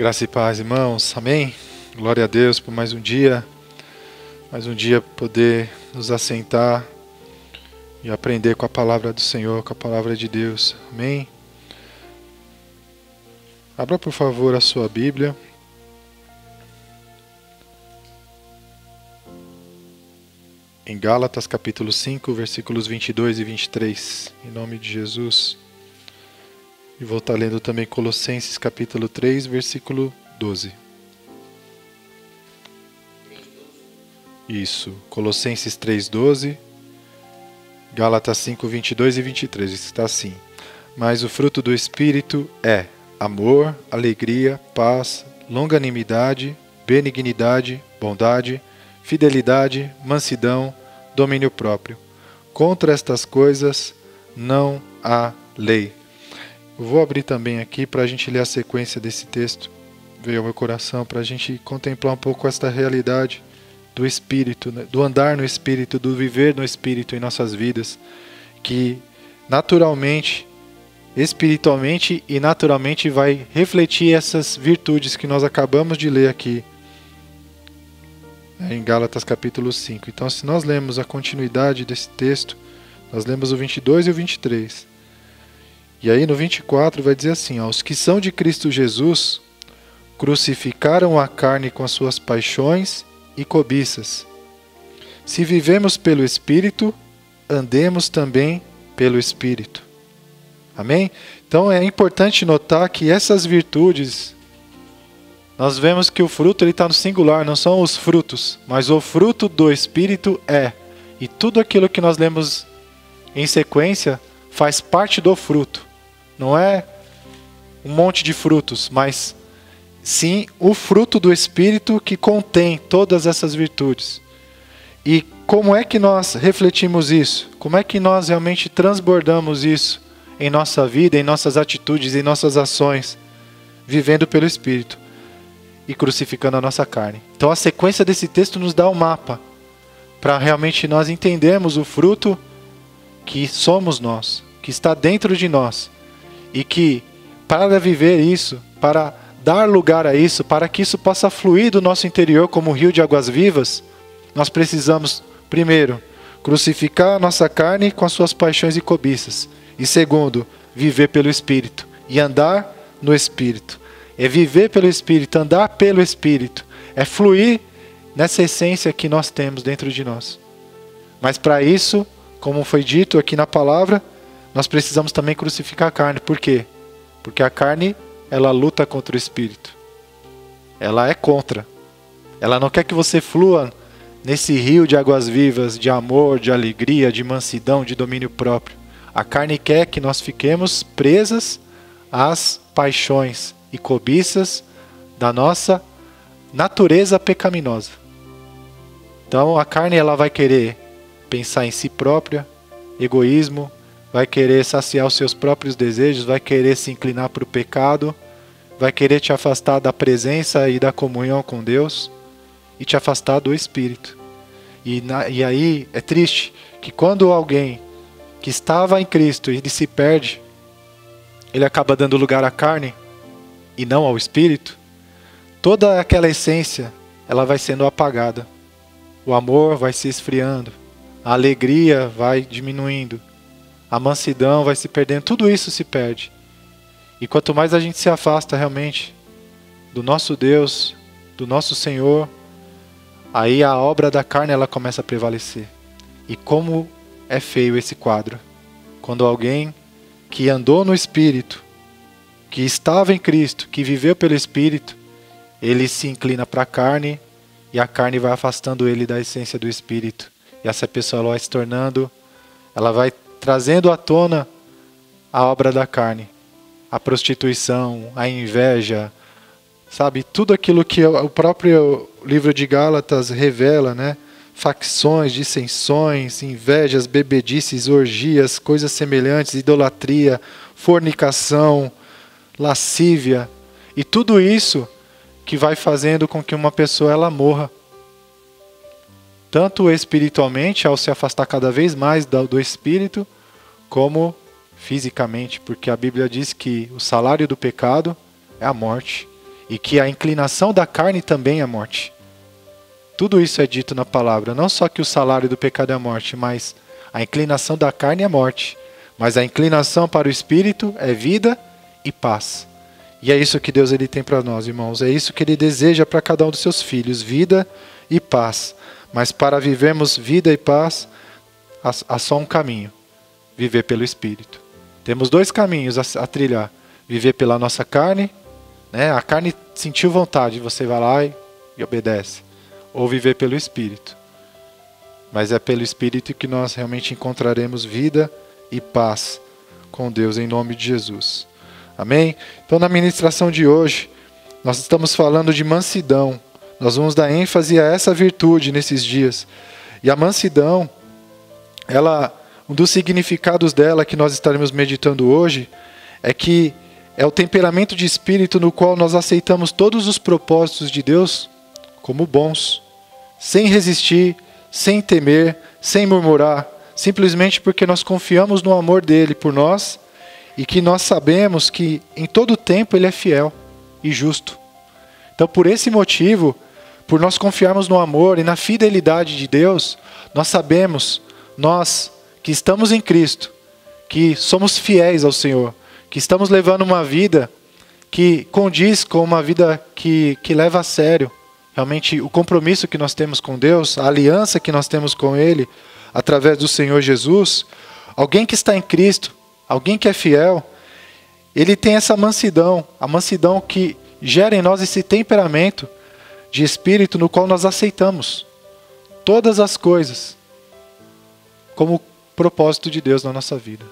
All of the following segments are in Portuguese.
Graça e paz, irmãos. Amém? Glória a Deus por mais um dia poder nos assentar e aprender com a palavra do Senhor, com a palavra de Deus. Amém? Abra, por favor, a sua Bíblia. Em Gálatas, capítulo 5, versículos 22 e 23. Em nome de Jesus. E vou estar lendo também Colossenses capítulo 3, versículo 12. Isso, Colossenses 3, 12, Gálatas 5, 22 e 23. Está assim: mas o fruto do Espírito é amor, alegria, paz, longanimidade, benignidade, bondade, fidelidade, mansidão, domínio próprio. Contra estas coisas não há lei. Eu vou abrir também aqui para a gente ler a sequência desse texto. Veio ao meu coração para a gente contemplar um pouco esta realidade do Espírito, né? Do andar no Espírito, do viver no Espírito em nossas vidas, que naturalmente, espiritualmente e naturalmente vai refletir essas virtudes que nós acabamos de ler aqui em Gálatas capítulo 5. Então, se nós lemos a continuidade desse texto, nós lemos o 22 e o 23. E aí no 24 vai dizer assim: ó, os que são de Cristo Jesus crucificaram a carne com as suas paixões e cobiças. Se vivemos pelo Espírito, andemos também pelo Espírito. Amém? Então é importante notar que essas virtudes, nós vemos que o fruto está no singular, não são os frutos, mas o fruto do Espírito é. E tudo aquilo que nós lemos em sequência faz parte do fruto. Não é um monte de frutos, mas sim o fruto do Espírito que contém todas essas virtudes. E como é que nós refletimos isso? Como é que nós realmente transbordamos isso em nossa vida, em nossas atitudes, em nossas ações, vivendo pelo Espírito e crucificando a nossa carne? Então a sequência desse texto nos dá um mapa para realmente nós entendermos o fruto que somos nós, que está dentro de nós. E que para viver isso, para dar lugar a isso, para que isso possa fluir do nosso interior como um rio de águas vivas, nós precisamos, primeiro, crucificar a nossa carne com as suas paixões e cobiças. E segundo, viver pelo Espírito e andar no Espírito. É viver pelo Espírito, andar pelo Espírito. É fluir nessa essência que nós temos dentro de nós. Mas para isso, como foi dito aqui na palavra, nós precisamos também crucificar a carne. Por quê? Porque a carne, ela luta contra o Espírito. Ela é contra. Ela não quer que você flua nesse rio de águas vivas, de amor, de alegria, de mansidão, de domínio próprio. A carne quer que nós fiquemos presas às paixões e cobiças da nossa natureza pecaminosa. Então a carne, ela vai querer pensar em si própria, egoísmo, vai querer saciar os seus próprios desejos, vai querer se inclinar para o pecado, vai querer te afastar da presença e da comunhão com Deus e te afastar do Espírito. E aí é triste que quando alguém que estava em Cristo ele se perde, ele acaba dando lugar à carne e não ao Espírito, toda aquela essência ela vai sendo apagada. O amor vai se esfriando, a alegria vai diminuindo, a mansidão vai se perdendo, tudo isso se perde. E quanto mais a gente se afasta realmente do nosso Deus, do nosso Senhor, aí a obra da carne ela começa a prevalecer. E como é feio esse quadro, quando alguém que andou no Espírito, que estava em Cristo, que viveu pelo Espírito, ele se inclina para a carne e a carne vai afastando ele da essência do Espírito. E essa pessoa ela vai se tornando, ela vai trazendo à tona a obra da carne, a prostituição, a inveja, sabe? Tudo aquilo que o próprio livro de Gálatas revela, né? Facções, dissensões, invejas, bebedices, orgias, coisas semelhantes, idolatria, fornicação, lascívia. E tudo isso que vai fazendo com que uma pessoa ela morra. Tanto espiritualmente, ao se afastar cada vez mais do Espírito, como fisicamente, porque a Bíblia diz que o salário do pecado é a morte. e que a inclinação da carne também é morte. Tudo isso é dito na palavra, não só que o salário do pecado é a morte, mas a inclinação da carne é morte, mas a inclinação para o Espírito é vida e paz. E é isso que Deus ele tem para nós, irmãos, é isso que Ele deseja para cada um dos seus filhos, vida e paz. Mas para vivermos vida e paz, há só um caminho, viver pelo Espírito. Temos dois caminhos a trilhar, viver pela nossa carne, né? A carne sentiu vontade, você vai lá e obedece. Ou viver pelo Espírito. Mas é pelo Espírito que nós realmente encontraremos vida e paz com Deus, em nome de Jesus. Amém? Então, na ministração de hoje, nós estamos falando de mansidão. Nós vamos dar ênfase a essa virtude nesses dias. E a mansidão, um dos significados dela que nós estaremos meditando hoje, é que é o temperamento de espírito no qual nós aceitamos todos os propósitos de Deus como bons, sem resistir, sem temer, sem murmurar, simplesmente porque nós confiamos no amor dele por nós e que nós sabemos que em todo tempo ele é fiel e justo. Então, por esse motivo, por nós confiarmos no amor e na fidelidade de Deus, nós sabemos, nós que estamos em Cristo, que somos fiéis ao Senhor, que estamos levando uma vida que condiz com uma vida que leva a sério realmente o compromisso que nós temos com Deus, a aliança que nós temos com Ele, através do Senhor Jesus. Alguém que está em Cristo, alguém que é fiel, ele tem essa mansidão, a mansidão que gera em nós esse temperamento de espírito no qual nós aceitamos todas as coisas como propósito de Deus na nossa vida.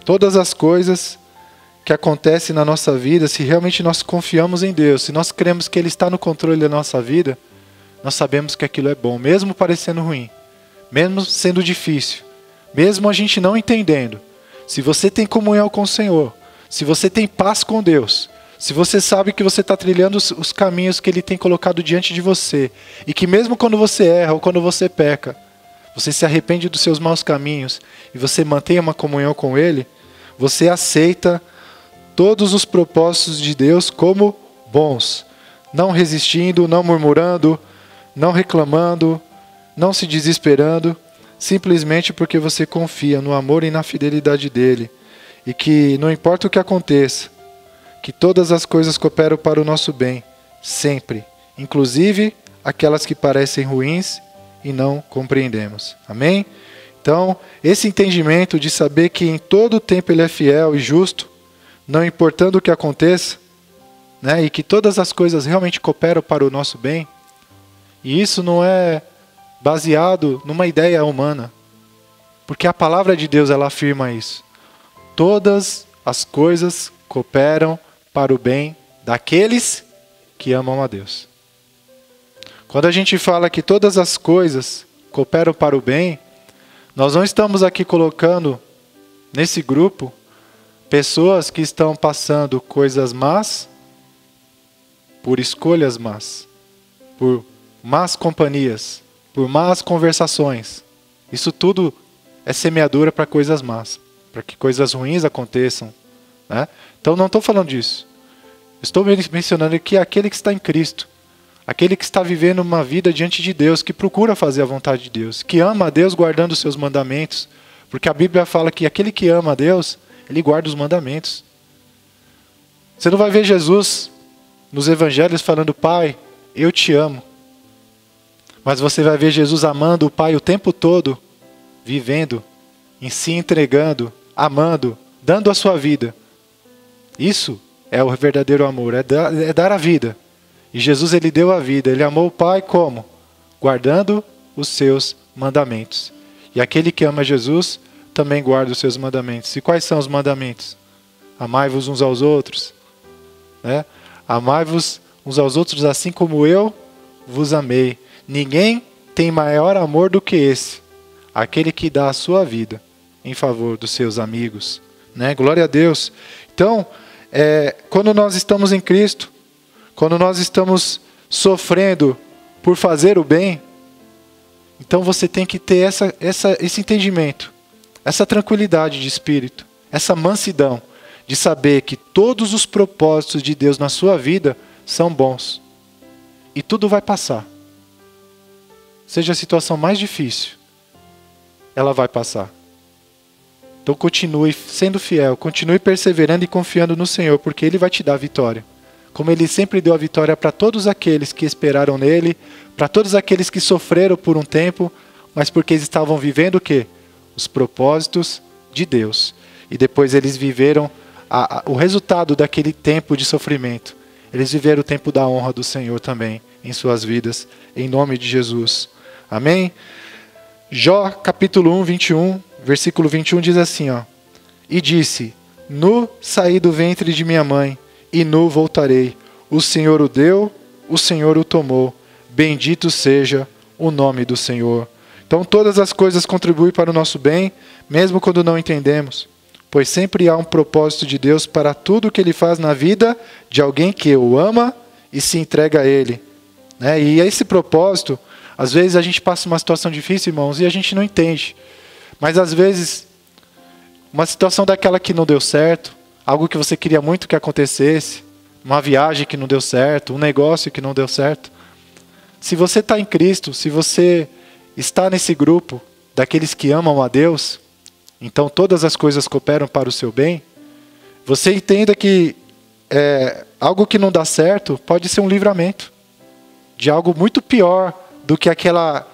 Todas as coisas que acontece na nossa vida, se realmente nós confiamos em Deus, se nós cremos que Ele está no controle da nossa vida, nós sabemos que aquilo é bom, mesmo parecendo ruim, mesmo sendo difícil, mesmo a gente não entendendo. Se você tem comunhão com o Senhor, se você tem paz com Deus, se você sabe que você está trilhando os caminhos que Ele tem colocado diante de você, e que mesmo quando você erra ou quando você peca, você se arrepende dos seus maus caminhos e você mantém uma comunhão com Ele, você aceita todos os propósitos de Deus como bons, não resistindo, não murmurando, não reclamando, não se desesperando, simplesmente porque você confia no amor e na fidelidade dEle, e que não importa o que aconteça, que todas as coisas cooperam para o nosso bem, sempre, inclusive aquelas que parecem ruins e não compreendemos. Amém? Então, esse entendimento de saber que em todo tempo Ele é fiel e justo, não importando o que aconteça, né, e que todas as coisas realmente cooperam para o nosso bem, e isso não é baseado numa ideia humana, porque a palavra de Deus ela afirma isso. Todas as coisas cooperam para o bem daqueles que amam a Deus. Quando a gente fala que todas as coisas cooperam para o bem, nós não estamos aqui colocando nesse grupo pessoas que estão passando coisas más por escolhas más, por más companhias, por más conversações. Isso tudo é semeadura para coisas más, para que coisas ruins aconteçam, né? Então não estou falando disso. Estou mencionando que aquele que está em Cristo, aquele que está vivendo uma vida diante de Deus, que procura fazer a vontade de Deus, que ama a Deus guardando os seus mandamentos, porque a Bíblia fala que aquele que ama a Deus, ele guarda os mandamentos. Você não vai ver Jesus nos evangelhos falando, Pai, eu te amo. Mas você vai ver Jesus amando o Pai o tempo todo, vivendo, em si entregando, amando, dando a sua vida. Isso é o verdadeiro amor, é dar a vida. E Jesus ele deu a vida, ele amou o Pai como? Guardando os seus mandamentos. E aquele que ama Jesus também guarda os seus mandamentos. E quais são os mandamentos? Amai-vos uns aos outros, né? Amai-vos uns aos outros assim como eu vos amei. Ninguém tem maior amor do que esse, aquele que dá a sua vida em favor dos seus amigos, né? Glória a Deus. Então, quando nós estamos em Cristo, quando nós estamos sofrendo por fazer o bem, então você tem que ter esse entendimento, essa tranquilidade de espírito, essa mansidão de saber que todos os propósitos de Deus na sua vida são bons. E tudo vai passar. Seja a situação mais difícil, ela vai passar. Então continue sendo fiel, continue perseverando e confiando no Senhor, porque Ele vai te dar a vitória. Como Ele sempre deu a vitória para todos aqueles que esperaram nele, para todos aqueles que sofreram por um tempo, mas porque eles estavam vivendo o quê? Os propósitos de Deus. E depois eles viveram o resultado daquele tempo de sofrimento. Eles viveram o tempo da honra do Senhor também em suas vidas, em nome de Jesus. Amém? Jó, capítulo 1, 21, versículo 21 diz assim, ó: E disse, nu saí do ventre de minha mãe, e nu voltarei. O Senhor o deu, o Senhor o tomou. Bendito seja o nome do Senhor. Então todas as coisas contribuem para o nosso bem, mesmo quando não entendemos. Pois sempre há um propósito de Deus para tudo o que Ele faz na vida de alguém que o ama e se entrega a Ele. E esse propósito, às vezes a gente passa uma situação difícil, irmãos, e a gente não entende. Mas às vezes, uma situação daquela que não deu certo, algo que você queria muito que acontecesse, uma viagem que não deu certo, um negócio que não deu certo. Se você está em Cristo, se você está nesse grupo daqueles que amam a Deus, então todas as coisas cooperam para o seu bem, você entenda que algo que não dá certo pode ser um livramento de algo muito pior do que aquela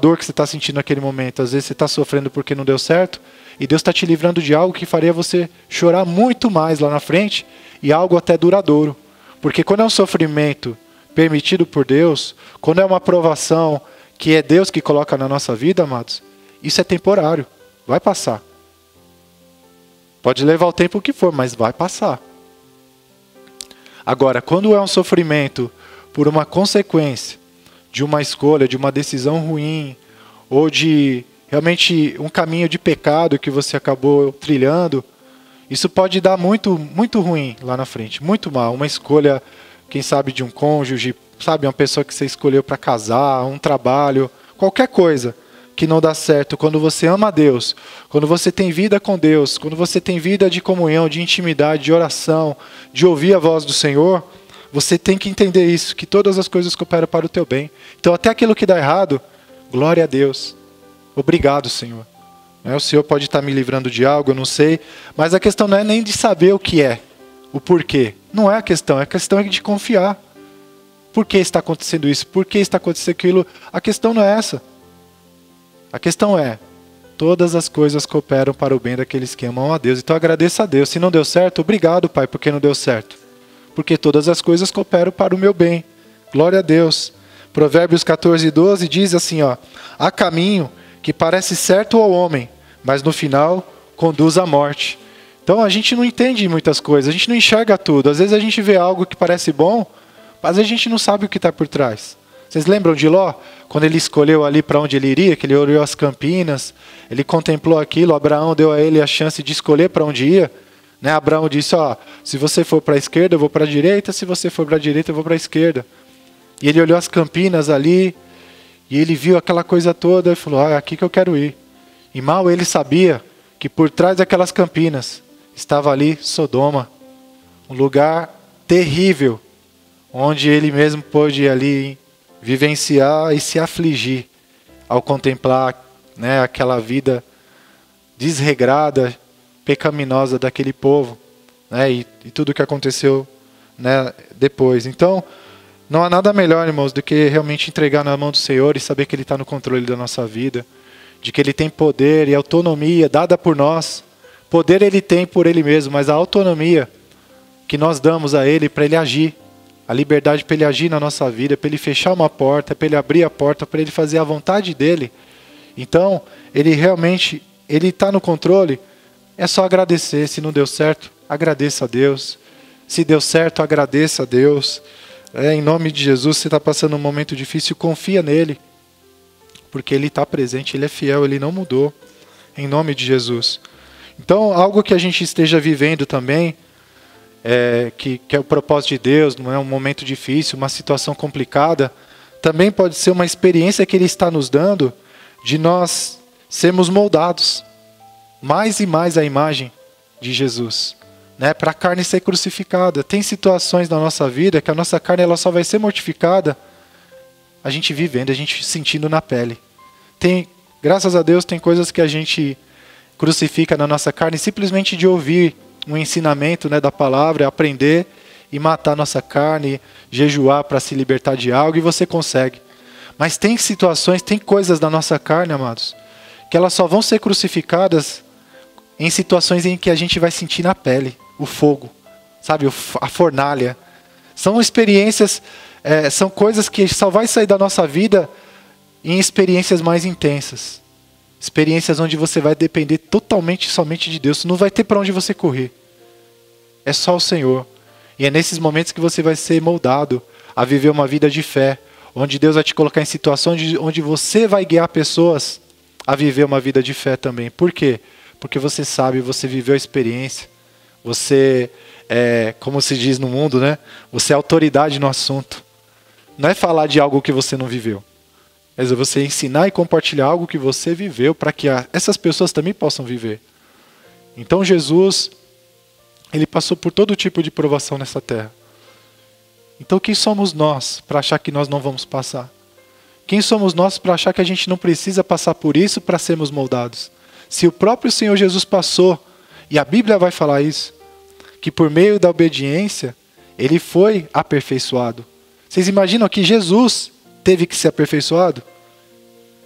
dor que você está sentindo naquele momento. Às vezes você está sofrendo porque não deu certo, e Deus está te livrando de algo que faria você chorar muito mais lá na frente, e algo até duradouro. Porque quando é um sofrimento permitido por Deus, quando é uma provação que é Deus que coloca na nossa vida, amados, isso é temporário, vai passar. Pode levar o tempo que for, mas vai passar. Agora, quando é um sofrimento por uma consequência de uma escolha, de uma decisão ruim, ou de realmente um caminho de pecado que você acabou trilhando, isso pode dar muito, muito ruim lá na frente, muito mal. Uma escolha, quem sabe, de um cônjuge, sabe, uma pessoa que você escolheu para casar, um trabalho, qualquer coisa que não dá certo. Quando você ama a Deus, quando você tem vida com Deus, quando você tem vida de comunhão, de intimidade, de oração, de ouvir a voz do Senhor, você tem que entender isso, que todas as coisas cooperam para o teu bem. Então até aquilo que dá errado, glória a Deus. Obrigado, Senhor. O Senhor pode estar me livrando de algo, eu não sei, mas a questão não é nem de saber o que é, o porquê. Não é a questão é de confiar. Por que está acontecendo isso? Por que está acontecendo aquilo? A questão não é essa. A questão é, todas as coisas cooperam para o bem daqueles que amam a Deus. Então agradeça a Deus. Se não deu certo, obrigado, Pai, porque não deu certo. Porque todas as coisas cooperam para o meu bem. Glória a Deus. Provérbios 14, 12 diz assim, ó: há caminho que parece certo ao homem, mas no final conduz à morte. Então a gente não entende muitas coisas, a gente não enxerga tudo. Às vezes a gente vê algo que parece bom, mas a gente não sabe o que está por trás. Vocês lembram de Ló? Quando ele escolheu ali para onde ele iria, que ele olhou as campinas, ele contemplou aquilo, Abraão deu a ele a chance de escolher para onde ia. Abraão disse, se você for para a esquerda, eu vou para a direita, se você for para a direita, eu vou para a esquerda. E ele olhou as campinas ali, e ele viu aquela coisa toda, e falou, é aqui que eu quero ir. E mal ele sabia que por trás daquelas campinas estava ali Sodoma, um lugar terrível, onde ele mesmo pôde ali vivenciar e se afligir ao contemplar aquela vida desregrada, pecaminosa daquele povo, e tudo o que aconteceu depois. Então, não há nada melhor, irmãos, do que realmente entregar na mão do Senhor e saber que Ele está no controle da nossa vida, de que Ele tem poder e autonomia dada por nós. Poder Ele tem por Ele mesmo, mas a autonomia que nós damos a Ele para Ele agir, a liberdade para Ele agir na nossa vida, para Ele fechar uma porta, para Ele abrir a porta, para Ele fazer a vontade dEle. Então, Ele realmente, Ele está no controle. É só agradecer. Se não deu certo, agradeça a Deus. Se deu certo, agradeça a Deus. Em nome de Jesus, se está passando um momento difícil, confia nele. Porque Ele está presente, Ele é fiel, Ele não mudou. Em nome de Jesus. Então, algo que a gente esteja vivendo também, que é o propósito de Deus, não é um momento difícil, uma situação complicada, também pode ser uma experiência que Ele está nos dando de nós sermos moldados mais e mais à imagem de Jesus. né, para a carne ser crucificada. Tem situações na nossa vida que a nossa carne ela só vai ser mortificada a gente vivendo, a gente sentindo na pele. Graças a Deus, tem coisas que a gente crucifica na nossa carne simplesmente de ouvir um ensinamento, né, da palavra, aprender e matar a nossa carne, jejuar para se libertar de algo, e você consegue. Mas tem situações, tem coisas da nossa carne, amados, que elas só vão ser crucificadas em situações em que a gente vai sentir na pele o fogo, sabe, a fornalha. São experiências, são coisas que só vai sair da nossa vida em experiências mais intensas. Experiências onde você vai depender totalmente somente de Deus. Não vai ter para onde você correr. É só o Senhor. E é nesses momentos que você vai ser moldado a viver uma vida de fé, onde Deus vai te colocar em situações onde você vai guiar pessoas a viver uma vida de fé também. Por quê? Porque você sabe, você viveu a experiência. Você como se diz no mundo, né? Você é autoridade no assunto. Não é falar de algo que você não viveu. Mas é você ensinar e compartilhar algo que você viveu para que essas pessoas também possam viver. Então Jesus, ele passou por todo tipo de provação nessa terra. Então quem somos nós para achar que nós não vamos passar? Quem somos nós para achar que a gente não precisa passar por isso para sermos moldados? Se o próprio Senhor Jesus passou, e a Bíblia vai falar isso, que por meio da obediência, ele foi aperfeiçoado. Vocês imaginam que Jesus teve que ser aperfeiçoado?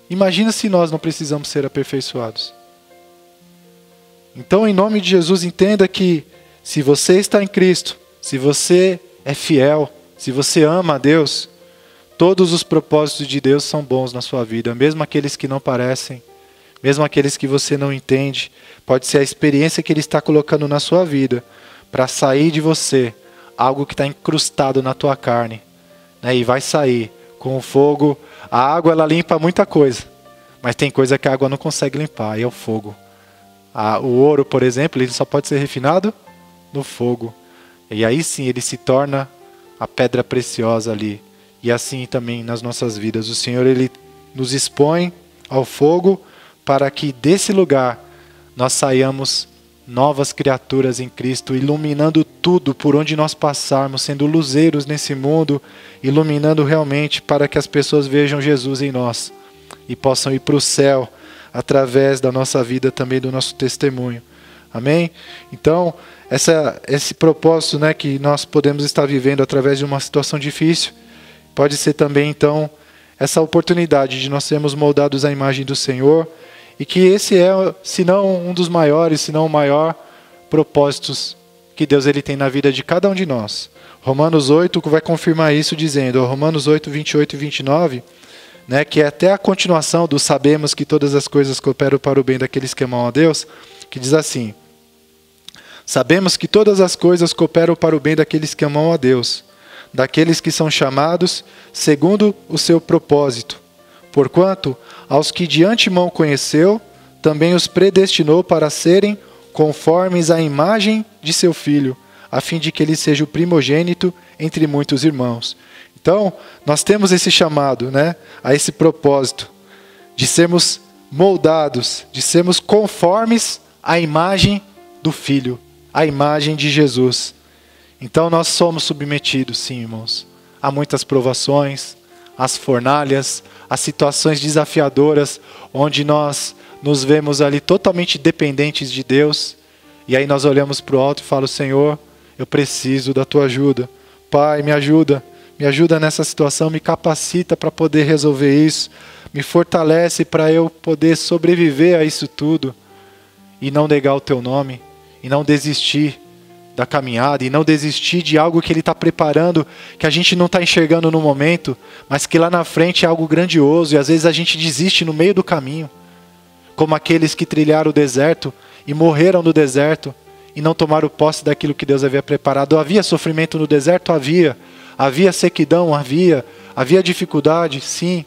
Imagina se nós não precisamos ser aperfeiçoados. Então, em nome de Jesus, entenda que se você está em Cristo, se você é fiel, se você ama a Deus, todos os propósitos de Deus são bons na sua vida, mesmo aqueles que não parecem, mesmo aqueles que você não entende. Pode ser a experiência que Ele está colocando na sua vida para sair de você algo que está incrustado na tua carne, né? E vai sair com o fogo. A água ela limpa muita coisa, mas tem coisa que a água não consegue limpar, e é o fogo. O ouro, por exemplo, ele só pode ser refinado no fogo. E aí sim ele se torna a pedra preciosa ali. E assim também nas nossas vidas. O Senhor ele nos expõe ao fogo para que desse lugar nós saiamos novas criaturas em Cristo, iluminando tudo por onde nós passarmos, sendo luzeiros nesse mundo, iluminando realmente para que as pessoas vejam Jesus em nós e possam ir para o céu através da nossa vida também, do nosso testemunho. Amém? Então, esse propósito, né, que nós podemos estar vivendo através de uma situação difícil, pode ser também, então, essa oportunidade de nós sermos moldados à imagem do Senhor, e que esse é, se não um dos maiores, se não o maior propósitos que Deus ele tem na vida de cada um de nós. Romanos 8 vai confirmar isso dizendo, Romanos 8, 28 e 29, né, que é até a continuação do sabemos que todas as coisas cooperam para o bem daqueles que amam a Deus, que diz assim, sabemos que todas as coisas cooperam para o bem daqueles que amam a Deus, daqueles que são chamados segundo o seu propósito. Porquanto, aos que de antemão conheceu, também os predestinou para serem conformes à imagem de seu Filho, a fim de que ele seja o primogênito entre muitos irmãos. Então, nós temos esse chamado, né, a esse propósito, de sermos moldados, de sermos conformes à imagem do Filho, à imagem de Jesus. Então, nós somos submetidos, sim, irmãos, a muitas provações, às fornalhas, às situações desafiadoras, onde nós nos vemos ali totalmente dependentes de Deus, e aí nós olhamos para o alto e falamos, Senhor, eu preciso da tua ajuda. Pai, me ajuda nessa situação, me capacita para poder resolver isso, me fortalece para eu poder sobreviver a isso tudo, e não negar o teu nome, e não desistir da caminhada, e não desistir de algo que Ele está preparando, que a gente não está enxergando no momento, mas que lá na frente é algo grandioso, e às vezes a gente desiste no meio do caminho, como aqueles que trilharam o deserto, e morreram no deserto, e não tomaram posse daquilo que Deus havia preparado. Havia sofrimento no deserto? Havia sequidão? Havia dificuldade? Sim,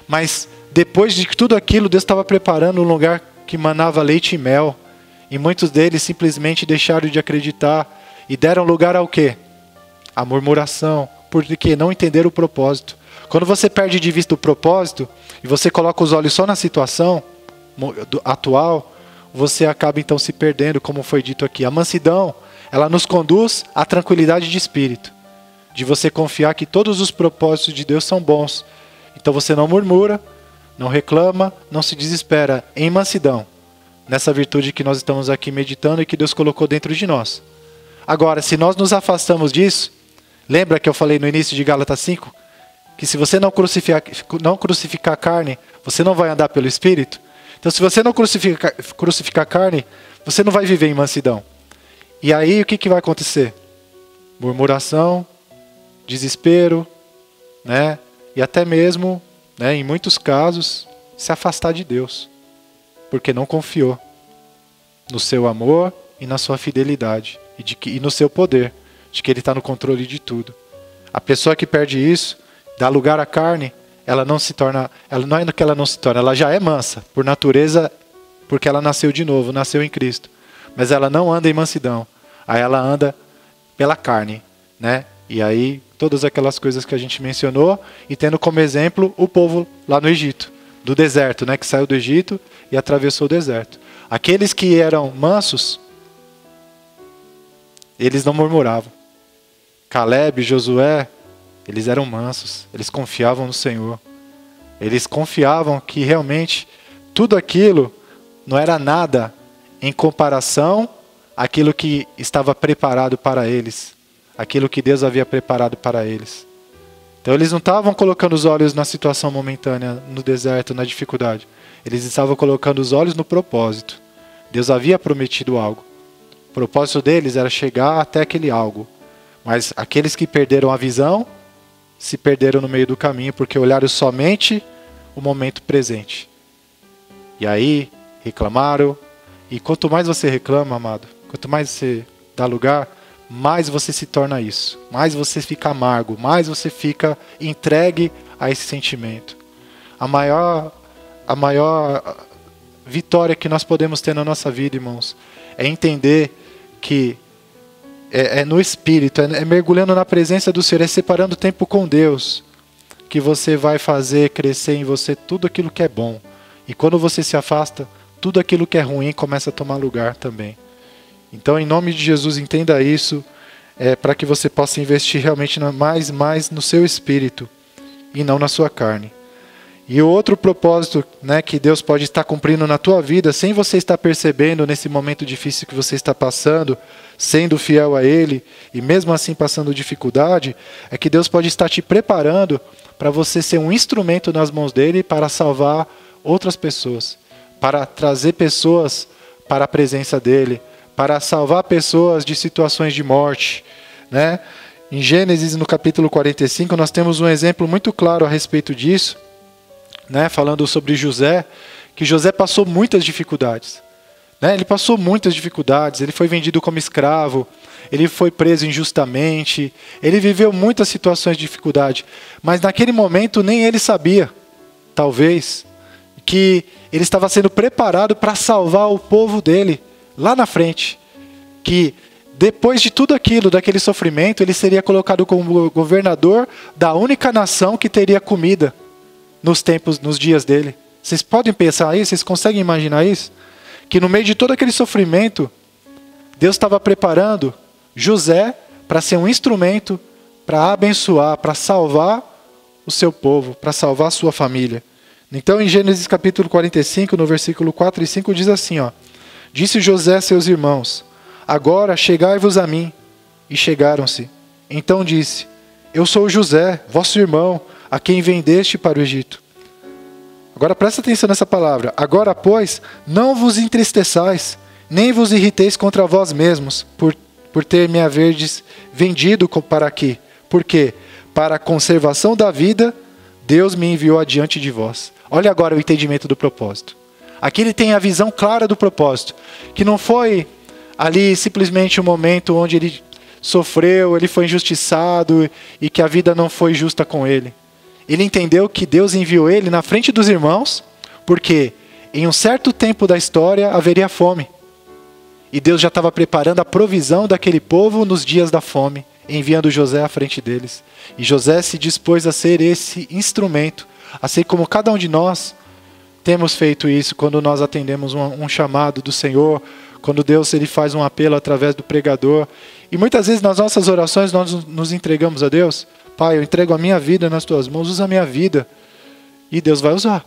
mas depois de tudo aquilo, Deus estava preparando um lugar que manava leite e mel, e muitos deles simplesmente deixaram de acreditar e deram lugar ao quê? A murmuração, porque não entenderam o propósito. Quando você perde de vista o propósito e você coloca os olhos só na situação atual, você acaba então se perdendo, como foi dito aqui. A mansidão, ela nos conduz à tranquilidade de espírito, de você confiar que todos os propósitos de Deus são bons. Então você não murmura, não reclama, não se desespera, em mansidão, nessa virtude que nós estamos aqui meditando e que Deus colocou dentro de nós. Agora, se nós nos afastamos disso, lembra que eu falei no início de Gálatas 5? Que se você não crucificar a carne, você não vai andar pelo Espírito. Então, se você não crucificar a carne, você não vai viver em mansidão. E aí, o que vai acontecer? Murmuração, desespero, né? E até mesmo, né, em muitos casos, se afastar de Deus. Porque não confiou no seu amor e na sua fidelidade. E no seu poder, de que Ele está no controle de tudo. A pessoa que perde isso, dá lugar à carne, ela não se torna, não é que ela não se torna, ela já é mansa, por natureza, porque ela nasceu de novo, nasceu em Cristo. Mas ela não anda em mansidão, aí ela anda pela carne, né? E aí, todas aquelas coisas que a gente mencionou, e tendo como exemplo o povo lá no Egito, do deserto, né? Que saiu do Egito e atravessou o deserto. Aqueles que eram mansos, eles não murmuravam. Caleb, Josué, eles eram mansos, eles confiavam no Senhor. Eles confiavam que realmente tudo aquilo não era nada em comparação àquilo que estava preparado para eles. Aquilo que Deus havia preparado para eles. Então eles não estavam colocando os olhos na situação momentânea, no deserto, na dificuldade. Eles estavam colocando os olhos no propósito. Deus havia prometido algo. O propósito deles era chegar até aquele algo. Mas aqueles que perderam a visão, se perderam no meio do caminho, porque olharam somente o momento presente. E aí, reclamaram. E quanto mais você reclama, amado, quanto mais você dá lugar, mais você se torna isso. Mais você fica amargo, mais você fica entregue a esse sentimento. A maior vitória que nós podemos ter na nossa vida, irmãos, é entender que é no Espírito, é mergulhando na presença do Senhor, é separando tempo com Deus, que você vai fazer crescer em você tudo aquilo que é bom. E quando você se afasta, tudo aquilo que é ruim começa a tomar lugar também. Então, em nome de Jesus, entenda isso, para que você possa investir realmente mais no seu espírito e não na sua carne. E o outro propósito, né, que Deus pode estar cumprindo na tua vida, sem você estar percebendo nesse momento difícil que você está passando, sendo fiel a Ele, e mesmo assim passando dificuldade, é que Deus pode estar te preparando para você ser um instrumento nas mãos dEle para salvar outras pessoas, para trazer pessoas para a presença dEle, para salvar pessoas de situações de morte, né? Em Gênesis, no capítulo 45, nós temos um exemplo muito claro a respeito disso, né? Falando sobre José, que José passou muitas dificuldades, né? Ele passou muitas dificuldades, ele foi vendido como escravo, ele foi preso injustamente, ele viveu muitas situações de dificuldade, mas naquele momento nem ele sabia, talvez, que ele estava sendo preparado para salvar o povo dele, lá na frente, que depois de tudo aquilo, daquele sofrimento, ele seria colocado como governador da única nação que teria comida nos dias dele. Vocês podem pensar isso? Vocês conseguem imaginar isso? Que no meio de todo aquele sofrimento, Deus estava preparando José para ser um instrumento para abençoar, para salvar o seu povo, para salvar a sua família. Então, em Gênesis capítulo 45, no versículo 4 e 5, diz assim, ó: Disse José a seus irmãos: Agora chegai-vos a mim. E chegaram-se. Então disse: Eu sou José, vosso irmão, a quem vendeste para o Egito. Agora presta atenção nessa palavra. Agora, pois, não vos entristeçais, nem vos irriteis contra vós mesmos, por ter me haverdes vendido para aqui. Porque, para a conservação da vida, Deus me enviou adiante de vós. Olha agora o entendimento do propósito. Aqui ele tem a visão clara do propósito, que não foi ali simplesmente um momento onde ele sofreu, ele foi injustiçado e que a vida não foi justa com ele. Ele entendeu que Deus enviou ele na frente dos irmãos, porque em um certo tempo da história haveria fome. E Deus já estava preparando a provisão daquele povo nos dias da fome, enviando José à frente deles. E José se dispôs a ser esse instrumento, a ser como cada um de nós, temos feito isso quando nós atendemos um chamado do Senhor, quando Deus ele faz um apelo através do pregador. E muitas vezes nas nossas orações nós nos entregamos a Deus. Pai, eu entrego a minha vida nas tuas mãos, usa a minha vida. E Deus vai usar.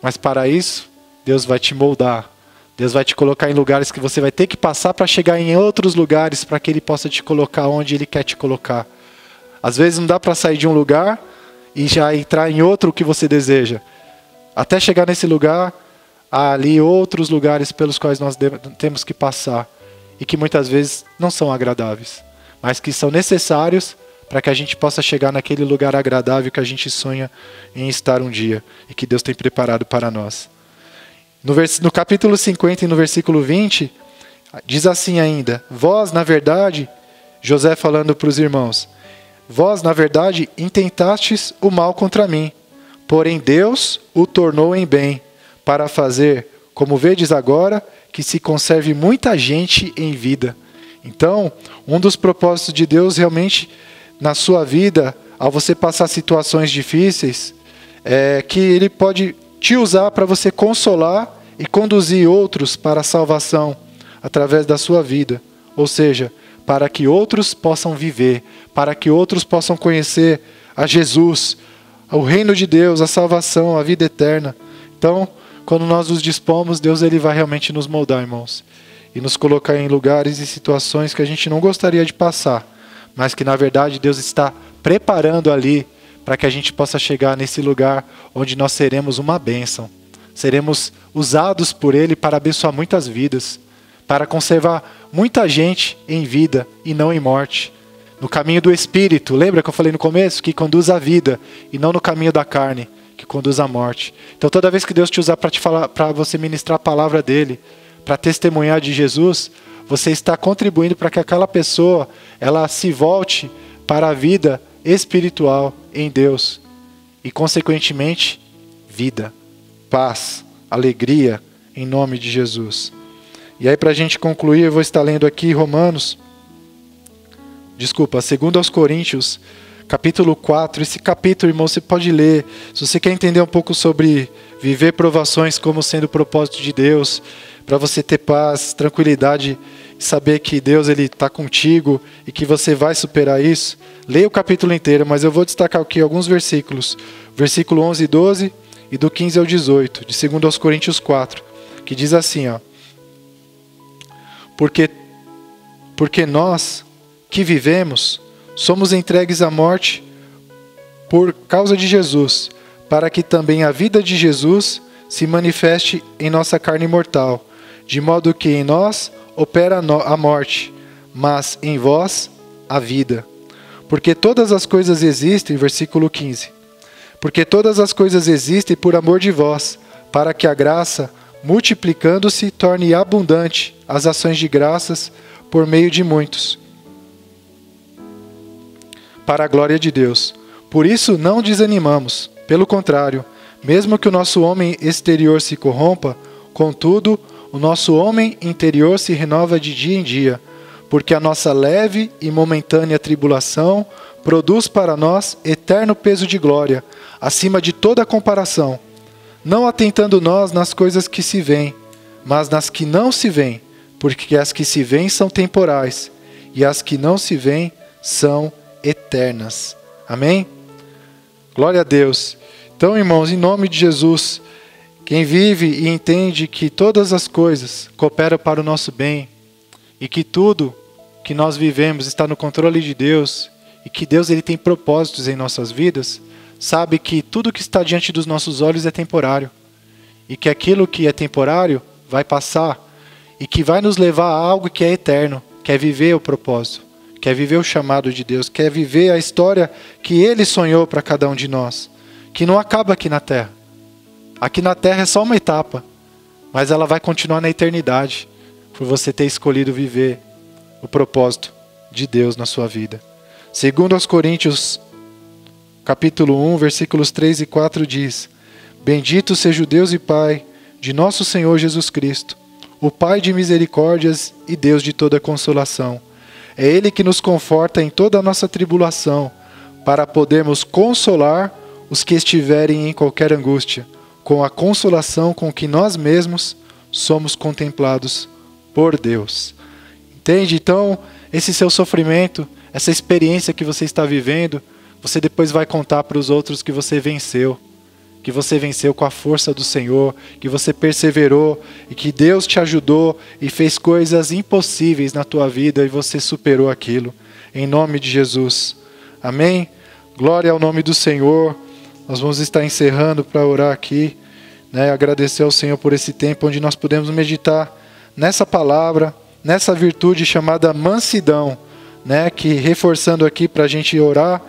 Mas para isso, Deus vai te moldar. Deus vai te colocar em lugares que você vai ter que passar para chegar em outros lugares, para que Ele possa te colocar onde Ele quer te colocar. Às vezes não dá para sair de um lugar e já entrar em outro que você deseja. Até chegar nesse lugar, há ali outros lugares pelos quais nós temos que passar. E que muitas vezes não são agradáveis, mas que são necessários para que a gente possa chegar naquele lugar agradável que a gente sonha em estar um dia. E que Deus tem preparado para nós. No capítulo 50 e no versículo 20, diz assim ainda: vós, na verdade, José falando para os irmãos, vós, na verdade, intentastes o mal contra mim, porém Deus o tornou em bem, para fazer, como vedes agora, que se conserve muita gente em vida. Então, um dos propósitos de Deus realmente na sua vida, ao você passar situações difíceis, é que Ele pode te usar para você consolar e conduzir outros para a salvação através da sua vida. Ou seja, para que outros possam viver, para que outros possam conhecer a Jesus, o reino de Deus, a salvação, a vida eterna. Então, quando nós nos dispomos, Deus ele vai realmente nos moldar, irmãos, e nos colocar em lugares e situações que a gente não gostaria de passar, mas que na verdade Deus está preparando ali para que a gente possa chegar nesse lugar onde nós seremos uma bênção. Seremos usados por Ele para abençoar muitas vidas, para conservar muita gente em vida e não em morte. No caminho do Espírito, lembra que eu falei no começo? Que conduz à vida e não no caminho da carne, que conduz à morte. Então toda vez que Deus te usar para te falar, para você ministrar a palavra dEle, para testemunhar de Jesus, você está contribuindo para que aquela pessoa ela se volte para a vida espiritual em Deus e, consequentemente, vida, paz, alegria em nome de Jesus. E aí, para a gente concluir, eu vou estar lendo aqui segundo aos Coríntios, capítulo 4. Esse capítulo, irmão, você pode ler. Se você quer entender um pouco sobre viver provações como sendo o propósito de Deus, para você ter paz, tranquilidade, e saber que Deus está contigo e que você vai superar isso, leia o capítulo inteiro, mas eu vou destacar aqui alguns versículos. Versículo 11 e 12 e do 15 ao 18, de 2 aos Coríntios 4, que diz assim, ó: Porque nós que vivemos somos entregues à morte por causa de Jesus, para que também a vida de Jesus se manifeste em nossa carne mortal, de modo que em nós opera a morte, mas em vós a vida. Porque todas as coisas existem, versículo 15, porque todas as coisas existem por amor de vós, para que a graça, multiplicando-se, torne abundante as ações de graças por meio de muitos, para a glória de Deus. Por isso não desanimamos, pelo contrário, mesmo que o nosso homem exterior se corrompa, contudo, o nosso homem interior se renova de dia em dia, porque a nossa leve e momentânea tribulação produz para nós eterno peso de glória, acima de toda comparação, não atentando nós nas coisas que se veem, mas nas que não se veem, porque as que se veem são temporais, e as que não se veem são eternas. Amém? Glória a Deus. Então, irmãos, em nome de Jesus, quem vive e entende que todas as coisas cooperam para o nosso bem e que tudo que nós vivemos está no controle de Deus e que Deus ele tem propósitos em nossas vidas, sabe que tudo que está diante dos nossos olhos é temporário e que aquilo que é temporário vai passar e que vai nos levar a algo que é eterno, que é viver o propósito, quer viver o chamado de Deus, quer viver a história que Ele sonhou para cada um de nós, que não acaba aqui na terra. Aqui na terra é só uma etapa, mas ela vai continuar na eternidade, por você ter escolhido viver o propósito de Deus na sua vida. Segundo aos Coríntios, capítulo 1, versículos 3 e 4 diz: Bendito seja o Deus e Pai de nosso Senhor Jesus Cristo, o Pai de misericórdias e Deus de toda consolação. É Ele que nos conforta em toda a nossa tribulação, para podermos consolar os que estiverem em qualquer angústia, com a consolação com que nós mesmos somos contemplados por Deus. Entende? Então, esse seu sofrimento, essa experiência que você está vivendo, você depois vai contar para os outros que você venceu com a força do Senhor, que você perseverou e que Deus te ajudou e fez coisas impossíveis na tua vida e você superou aquilo. Em nome de Jesus. Amém? Glória ao nome do Senhor. Nós vamos estar encerrando para orar aqui, né? Agradecer ao Senhor por esse tempo onde nós podemos meditar nessa palavra, nessa virtude chamada mansidão, né? Que, reforçando aqui para a gente orar,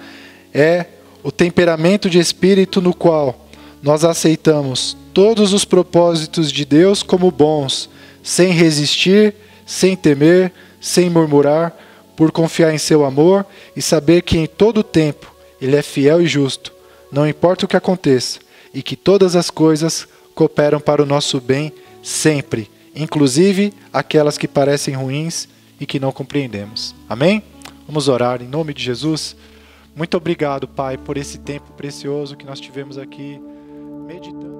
é o temperamento de espírito no qual nós aceitamos todos os propósitos de Deus como bons, sem resistir, sem temer, sem murmurar, por confiar em seu amor e saber que em todo tempo Ele é fiel e justo, não importa o que aconteça, e que todas as coisas cooperam para o nosso bem sempre, inclusive aquelas que parecem ruins e que não compreendemos. Amém? Vamos orar em nome de Jesus. Muito obrigado, Pai, por esse tempo precioso que nós tivemos aqui meditando.